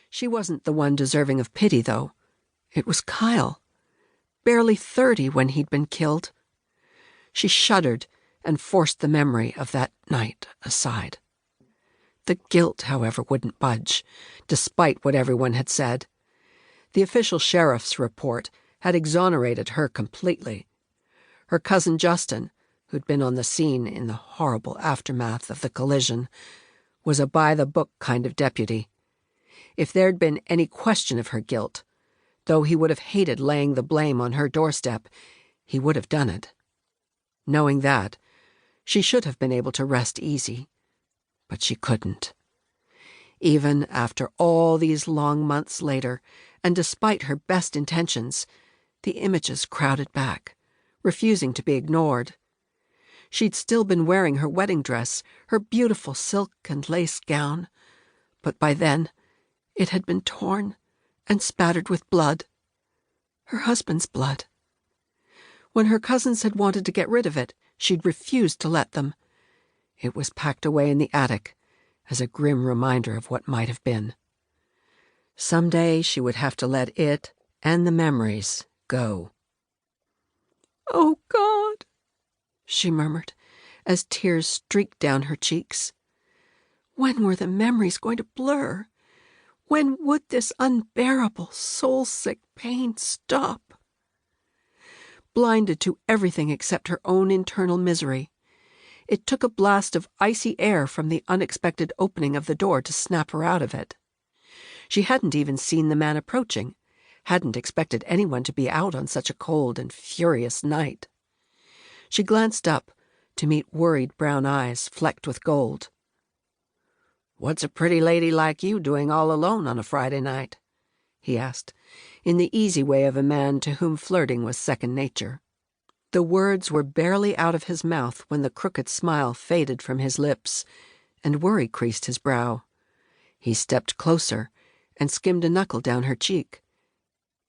She wasn't the one deserving of pity, though. It was Kyle. Barely 30 when he'd been killed. She shuddered and forced the memory of that night aside. The guilt, however, wouldn't budge, despite what everyone had said. The official sheriff's report had exonerated her completely. Her cousin Justin, who'd been on the scene in the horrible aftermath of the collision, was a by-the-book kind of deputy. If there'd been any question of her guilt, though he would have hated laying the blame on her doorstep, he would have done it. Knowing that, she should have been able to rest easy, but she couldn't. Even after all these long months later, and despite her best intentions, the images crowded back, refusing to be ignored. She'd still been wearing her wedding dress, her beautiful silk and lace gown, but by then it had been torn and spattered with blood. Her husband's blood. When her cousins had wanted to get rid of it, she'd refused to let them. It was packed away in the attic as a grim reminder of what might have been. Someday she would have to let it and the memories go. "Oh, God," she murmured, as tears streaked down her cheeks. When were the memories going to blur? When would this unbearable, soul-sick pain stop? Blinded to everything except her own internal misery, it took a blast of icy air from the unexpected opening of the door to snap her out of it. She hadn't even seen the man approaching, hadn't expected anyone to be out on such a cold and furious night. She glanced up to meet worried brown eyes flecked with gold. "What's a pretty lady like you doing all alone on a Friday night?" he asked, in the easy way of a man to whom flirting was second nature. The words were barely out of his mouth when the crooked smile faded from his lips, and worry creased his brow. He stepped closer and skimmed a knuckle down her cheek.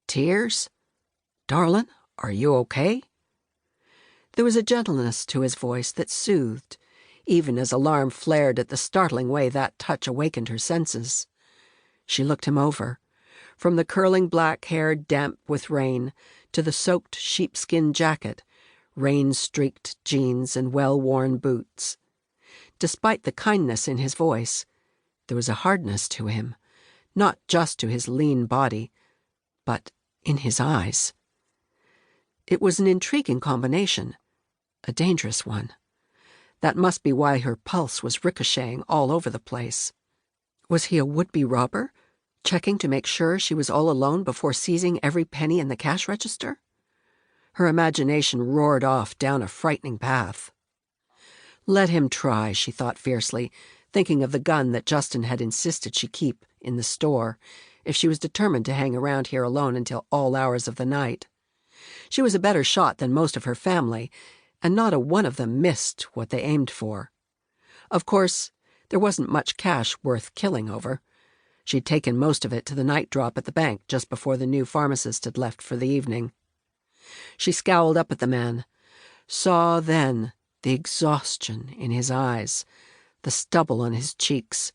"Tears? Darlin', are you okay?" There was a gentleness to his voice that soothed, even as alarm flared at the startling way that touch awakened her senses. She looked him over, from the curling black hair damp with rain to the soaked sheepskin jacket, rain-streaked jeans, and well-worn boots. Despite the kindness in his voice, there was a hardness to him, not just to his lean body, but in his eyes. It was an intriguing combination, a dangerous one. That must be why her pulse was ricocheting all over the place. Was he a would-be robber, checking to make sure she was all alone before seizing every penny in the cash register? Her imagination roared off down a frightening path. Let him try, she thought fiercely, thinking of the gun that Justin had insisted she keep in the store, if she was determined to hang around here alone until all hours of the night. She was a better shot than most of her family, and not a one of them missed what they aimed for. Of course, there wasn't much cash worth killing over. She'd taken most of it to the night drop at the bank just before the new pharmacist had left for the evening. She scowled up at the man, saw then the exhaustion in his eyes, the stubble on his cheeks,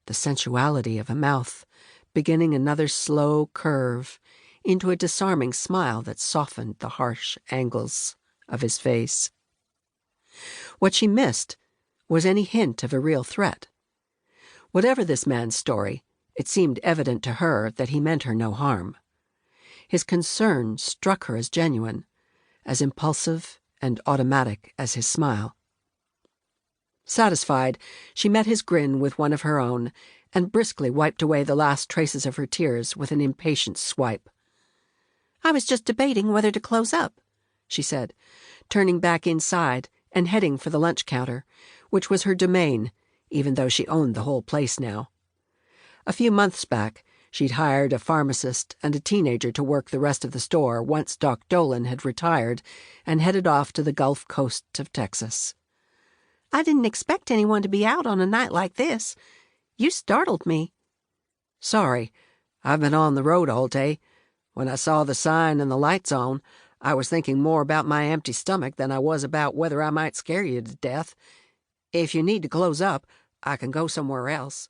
the sensuality of a mouth, beginning another slow curve into a disarming smile that softened the harsh angles of his face. What she missed was any hint of a real threat. Whatever this man's story, it seemed evident to her that he meant her no harm. His concern struck her as genuine, as impulsive and automatic as his smile. Satisfied, she met his grin with one of her own and briskly wiped away the last traces of her tears with an impatient swipe. "I was just debating whether to close up," she said, turning back inside and heading for the lunch counter, which was her domain, even though she owned the whole place now. A few months back, she'd hired a pharmacist and a teenager to work the rest of the store once Doc Dolan had retired and headed off to the Gulf Coast of Texas. "I didn't expect anyone to be out on a night like this. You startled me." "Sorry. I've been on the road all day. When I saw the sign and the lights on, I was thinking more about my empty stomach than I was about whether I might scare you to death. If you need to close up, I can go somewhere else."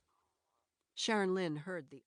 Sharon Lynn heard the